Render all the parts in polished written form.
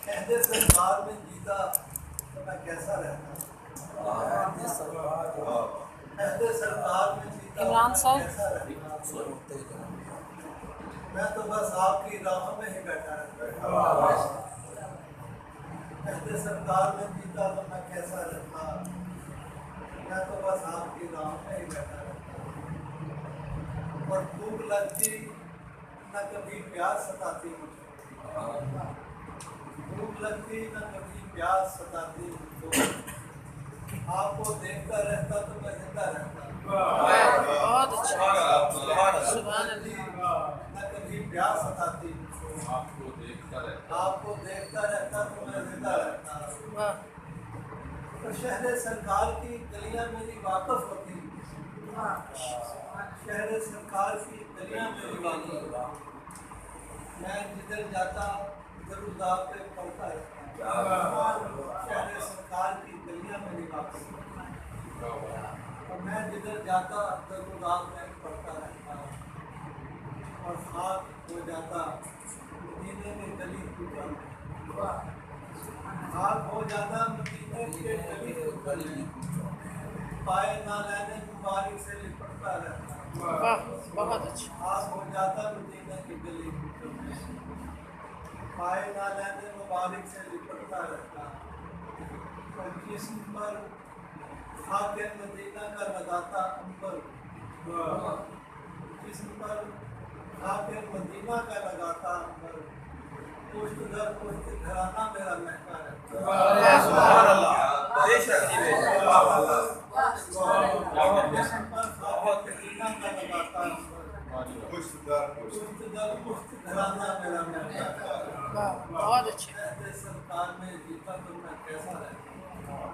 اہل سرکار میں جیتا تو میں کیسا رہتا؟ اہل سرکار میں جیتا عمران تو صاحب میں کیسا رہتا؟ میں تو بس آپ کی راہوں میں ہی بیٹھا رہتا۔ اہل سرکار میں جیتا تو میں کیسا رہتا؟ میں تو بس آپ کی راہوں میں ہی بیٹھا رہتا۔ اور بھوک لگتی نہ کبھی پیاس ستاتی مجھے، بھوک لگتی نہ کبھی پیاس ستاتی مجھے، آپ کو دیکھتا رہتا تو میں زندہ رہتا۔ بہت اچھا، سبحان اللہ۔ نہ کبھی پیاس ستاتی مجھے، آپ کو دیکھتا رہتا تو میں زندہ رہتا۔ واہ، تو شہر سرکار کی گلیاں میری واقف ہوتی، شہر سرکار کی گلیاں میری واقف ہوتی، میں جدھر جاتا ضرور پہ پڑھتا رہتا۔ شہر سرکار کی گلیاں میری واقف ہوتی، اور میں جدھر جاتا ضرور میں پڑھتا رہتا، اور خاک ہو جاتا مدینے میں گلی کوچوں میں، خاک ہو جاتا مدینے کے گلی کوچوں میں، پائے نالین مبارک سے لپٹتا رہتا، واہ، بہت اچھا۔ خاک ہو جاتا مدینے کی گلی کوچوں میں، پائے نالین مبارک سے لپٹتا رہتا، اور جسم پر خاک مدینہ کا لگاتا عنبر، جسم پر خاک مدینہ کا لگاتا عنبر، پشت در پشت گھرانہ میرا مہکا رہتا۔ سبحان اللہ، بے شک جی، بے شک۔ جسم پر خاک مدینہ کا لگاتا عنبر، پشت در پشت گھرانہ میرا مہکا رہتا۔ واہ، بہت اچھا۔ اہل سرکار میں جیتا تو میں کیسا رہتا؟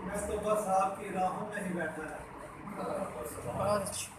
میں تو بس آپ کی راہوں میں ہی بیٹھا رہتا۔ بہت اچھا۔